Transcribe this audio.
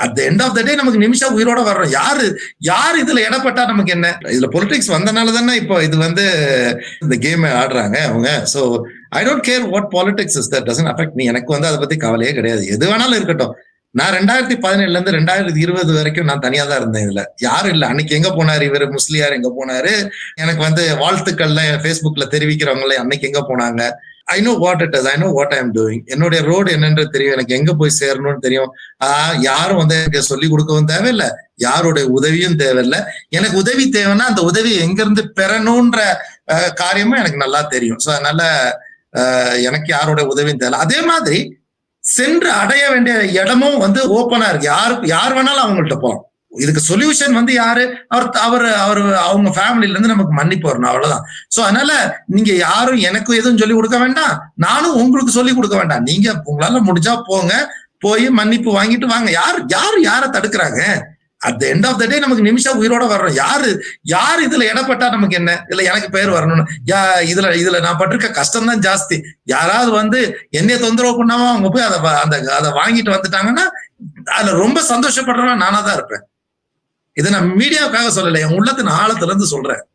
At the end of the day நமக்கு நிமிஷம் உயிரோட வர்றோம். யாரு இதுல இடப்பட்டா நமக்கு என்ன? இதுல பொலிட்டிக்ஸ் வந்தனால தானே இப்போ இது வந்து இந்த கேம் ஆடுறாங்க அவங்க. So I don't care what politics is, that doesn't affect me. எனக்கு வந்து அதை பத்தி கவலையே கிடையாது. எது வேணாலும் இருக்கட்டும். நான் 2017 இருந்து 2020 வரைக்கும் நான் தனியா தான் இருந்தேன். இதுல யாரும் இல்ல. அன்னைக்கு எங்க போனாரு இவரு, முஸ்லியார் எங்க போனாரு, எனக்கு வந்து வாழ்த்துக்கள்ல Facebookல தெரிவிக்கிறவங்களே அன்னைக்கு எங்க போனாங்க. I know what it is, I know what I am doing. என்னுடைய ரோடு என்னன்றது தெரியும், எனக்கு எங்க போய் சேரணும்னு தெரியும். யாரும் வந்து எனக்கு சொல்லிக் கொடுக்கவும் தேவையில்லை, யாருடைய உதவியும் தேவையில்லை. எனக்கு உதவி தேவைன்னா அந்த உதவி எங்க இருந்து பெறணும்ன்ற காரியமும் எனக்கு நல்லா தெரியும். ஸோ அதனால எனக்கு யாரோட உதவியும் தேவை. அதே மாதிரி சென்று அடைய வேண்டிய இடமும் வந்து ஓப்பனா இருக்கு. யார் வேணாலும் அவங்கள்ட்ட போகலாம். இதுக்கு சொல்யூஷன் வந்து யாரு, அவங்க ஃபேமிலில இருந்து நமக்கு மன்னிப்பு வரணும், அவ்வளவுதான். சோ அதனால நீங்க யாரும் எனக்கு எதுவும் சொல்லி கொடுக்க வேண்டாம், நானும் உங்களுக்கு சொல்லி கொடுக்க வேண்டாம். நீங்க உங்களால முடிஞ்சா போங்க, போய் மன்னிப்பு வாங்கிட்டு வாங்க. யார தடுக்கிறாங்க? At the end of the day நமக்கு நிமிஷம் உயிரோட வர்றோம். யாரு இதுல இடப்பட்டா நமக்கு என்ன? இல்ல எனக்கு பேர் வரணும்னு இதுல நான் பட்டிருக்க கஷ்டம் தான் ஜாஸ்தி. யாராவது வந்து என்னைய தொந்தரவு பண்ணாம அவங்க போய் அதை வாங்கிட்டு வந்துட்டாங்கன்னா அதுல ரொம்ப சந்தோஷப்படுறவன் நானா தான் இருப்பேன். இதை நான் மீடியாவுக்காக சொல்லலை, என் உள்ளத்தின் ஆழத்துல இருந்து சொல்றேன்.